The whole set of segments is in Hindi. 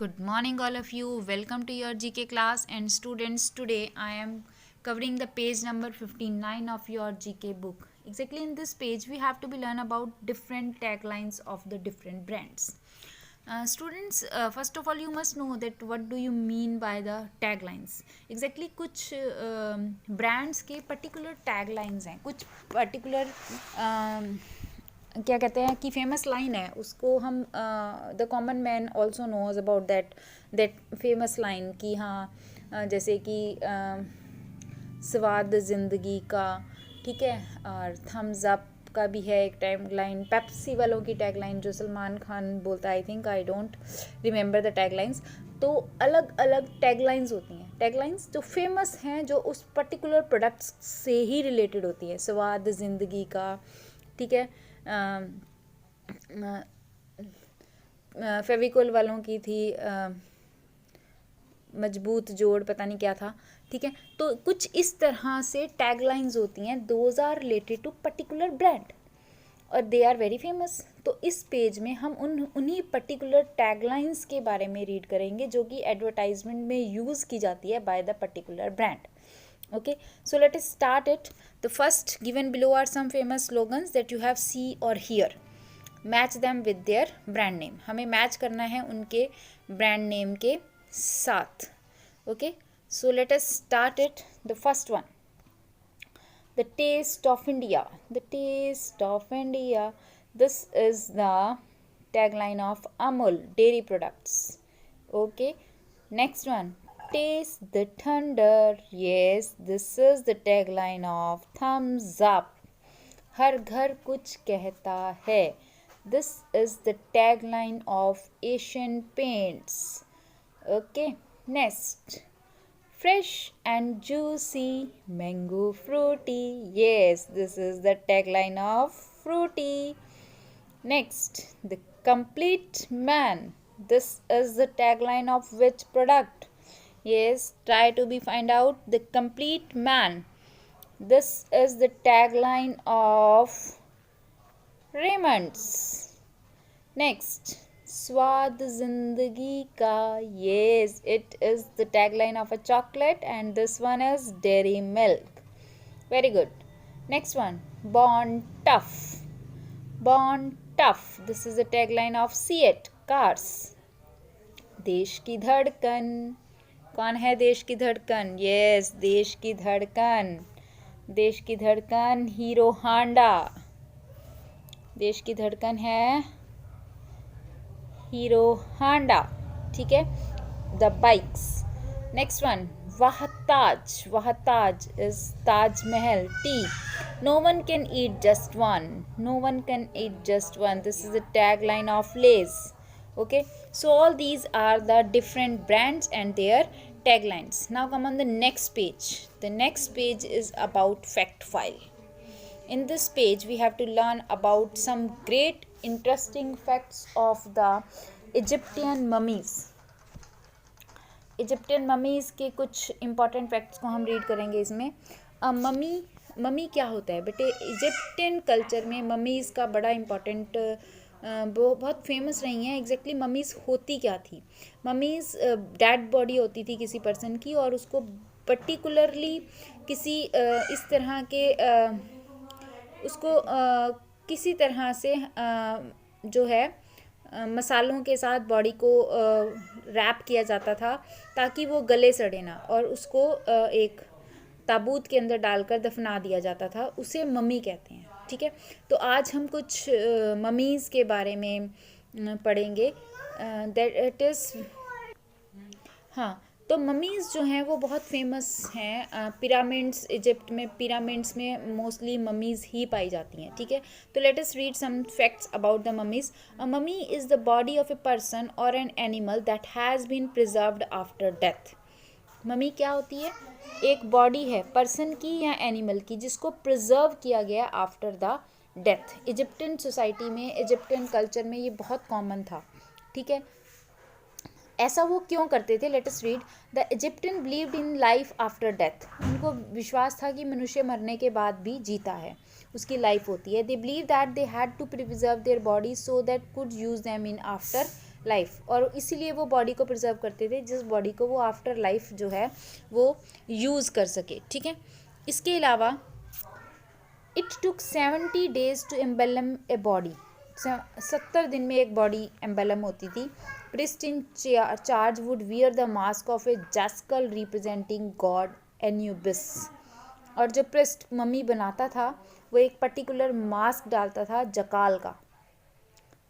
Good morning, all of you. Welcome to your GK class. And students, today I am covering the page number 59 of your GK book. Exactly in this page, we have to be learn about different taglines of the different brands. Students, first of all, you must know that what do you mean by the taglines. Exactly कुछ brands के particular taglines हैं, कुछ particular क्या कहते हैं कि फेमस लाइन है, उसको हम the common man also knows about that famous line कि हाँ जैसे कि स्वाद ज़िंदगी का, ठीक है, और थम्स अप का भी है एक टैग लाइन, पेप्सी वालों की टैग लाइन जो सलमान खान बोलता है, I think, I don't remember the tag lines. तो अलग अलग टैग लाइन्स होती हैं, टैग लाइन्स जो फेमस हैं, जो उस पर्टिकुलर प्रोडक्ट्स से ही रिलेटेड होती है. स्वाद ज़िंदगी का, ठीक है, फेविकोल वालों की थी मजबूत जोड़, पता नहीं क्या था, ठीक है. तो कुछ इस तरह से टैगलाइंस होती हैं, those are related to particular brand और दे आर वेरी फेमस. तो इस पेज में हम उन्हीं पर्टिकुलर टैगलाइंस के बारे में रीड करेंगे जो कि एडवर्टाइजमेंट में यूज़ की जाती है by the particular brand. Okay, so let us start it. The first given below are some famous slogans that you have see or hear. Match them with their brand name. हमें मैच करना है उनके ब्रांड नेम के साथ. Okay, so let us start it. The first one, the taste of India. The taste of India. This is the tagline of Amul dairy products. Okay, next one, taste the thunder. Yes, this is the tagline of Thumbs Up. हर घर कुछ कहता है. This is the tagline of Asian Paints. Okay, next, fresh and juicy mango fruity. Yes, this is the tagline of Fruity. Next, the complete man. This is the tagline of which product? Yes, try to find out the complete man. This is the tagline of Raymond's. Next, स्वाद जिंदगी का. Yes, it is the tagline of a chocolate and this one is dairy milk. Very good. Next one, born tough. Born tough. This is the tagline of Seat cars. देश की धड़कन. कौन है देश की धड़कन? यस, देश की धड़कन. देश की धड़कन हीरो हांडा. देश की धड़कन है हीरो हांडा, ठीक है. The bikes. नेक्स्ट वन, वहताज. वहताज is Taj Mahal tea. No one can eat just one. No one can eat just one. This is the tag line of Lay's. Okay, so all these are the different brands and their taglines. Now come on the next page. The next page is about fact file. In this page we have to learn about some great interesting facts of the Egyptian mummies. Egyptian mummies के कुछ important facts को हम read करेंगे इसमें. ममी क्या होता है बेटे? इजिप्टियन कल्चर में ममीज़ का बड़ा इम्पॉर्टेंट, वो बहुत फेमस रही हैं. एग्जैक्टली ममीज़ होती क्या थी? ममीज़ डेड बॉडी होती थी किसी पर्सन की और उसको पर्टिकुलरली किसी इस तरह के उसको किसी तरह से जो है मसालों के साथ बॉडी को रैप किया जाता था ताकि वो गले सड़े ना, और उसको एक ताबूत के अंदर डालकर दफना दिया जाता था. उसे मम्मी कहते हैं, ठीक है. तो आज हम कुछ ममीज़ के बारे में पढ़ेंगे. दैट इट इज़, हाँ, तो ममीज़ जो हैं वो बहुत फेमस हैं. पिरामिड्स, इजिप्ट में पिरामिड्स में मोस्टली ममीज़ ही पाई जाती हैं, ठीक है. तो let us read some facts about the mummies. A mummy is the body of a person और an animal that has been preserved after death. Mummy क्या होती है? एक बॉडी है पर्सन की या एनिमल की जिसको प्रिजर्व किया गया after the death. Egyptian society में, इजिप्टियन कल्चर में ये बहुत कॉमन था, ठीक है. ऐसा वो क्यों करते थे? Late us read. The Egyptian believed in life after death. उनको विश्वास था कि मनुष्य मरने के बाद भी जीता है, उसकी लाइफ होती है. They believe that they had to preserve their body so that could use them in afterlife, और इसीलिए वो बॉडी को प्रिजर्व करते थे, जिस बॉडी को वो आफ्टर लाइफ जो है वो यूज़ कर सके, ठीक है। इसके अलावा it took 70 days to embalm a body, 70 दिन में एक बॉडी एम्बेलम होती थी। Priest in charge would wear the mask of a jackal representing god Anubis, और जो प्रिस्ट मम्मी बनाता था वो एक पर्टिकुलर मास्क डालता था जकाल का,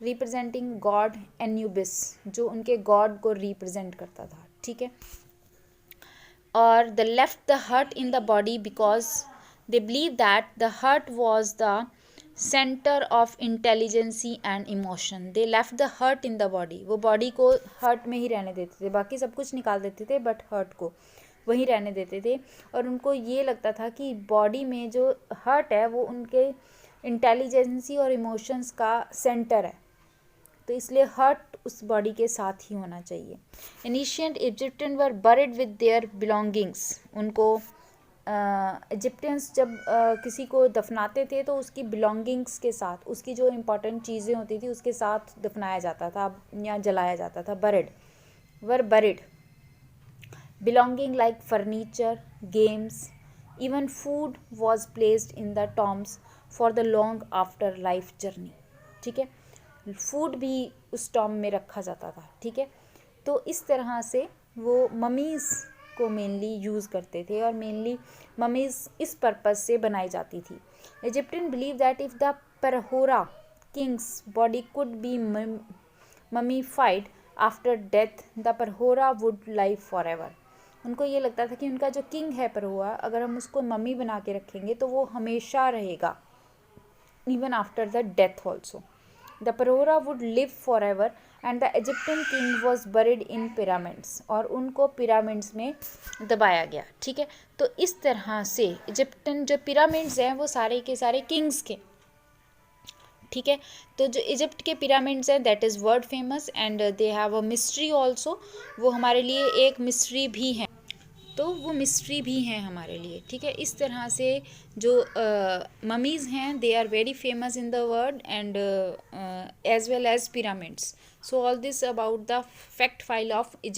रिप्रेजेंटिंग गॉड एन्यूबिस, जो उनके गॉड को रिप्रेजेंट करता था, ठीक है। और the left the heart in the body because they believe that the heart was the center of intelligence and emotion. They left the hurt in the body. वो बॉडी को हर्ट में ही रहने देते थे, बाकी सब कुछ निकाल देते थे बट हर्ट को वहीं रहने देते थे, और उनको ये लगता था कि बॉडी में जो हर्ट है वो उनके इंटेलिजेंसी और इमोशंस का सेंटर है, तो इसलिए हर्ट उस बॉडी के साथ ही होना चाहिए। Ancient Egyptian were buried with their belongings, उनको इजिप्टियंस जब किसी को दफनाते थे तो उसकी बिलोंगिंग्स के साथ, उसकी जो इम्पोर्टेंट चीज़ें होती थी उसके साथ दफनाया जाता था या जलाया जाता था। Buried, were buried, belonging like furniture, games, even food was placed in the Tom's for the long after life journey, ठीक है। फूड भी उस टॉम में रखा जाता था, ठीक है। तो इस तरह से वो ममीज़ को मेनली यूज़ करते थे, और मेनली ममीज़ इस पर्पज़ से बनाई जाती थी। Egyptian believe that if the pharaoh king's body could be mummified after death the pharaoh would live for ever. उनको ये लगता था कि उनका जो किंग है परहोरा, अगर हम उसको मम्मी बना के रखेंगे तो वो हमेशा रहेगा, even after the death also. The pharaoh would live for ever and the Egyptian king was buried in pyramids, और उनको पिरामिड्स में दबाया गया, ठीक है। तो इस तरह से इजिप्टियन जो पिरामिड्स हैं वो सारे के सारे किंग्स के, ठीक है। तो जो इजिप्ट के पिरामिड्स हैं that is world famous and they have a mystery also, वो हमारे लिए एक मिस्ट्री भी है, तो वो मिस्ट्री भी हैं हमारे लिए, ठीक है। इस तरह से जो ममीज़ हैं they are very famous in the world and as well as pyramids. So all this about the fact file of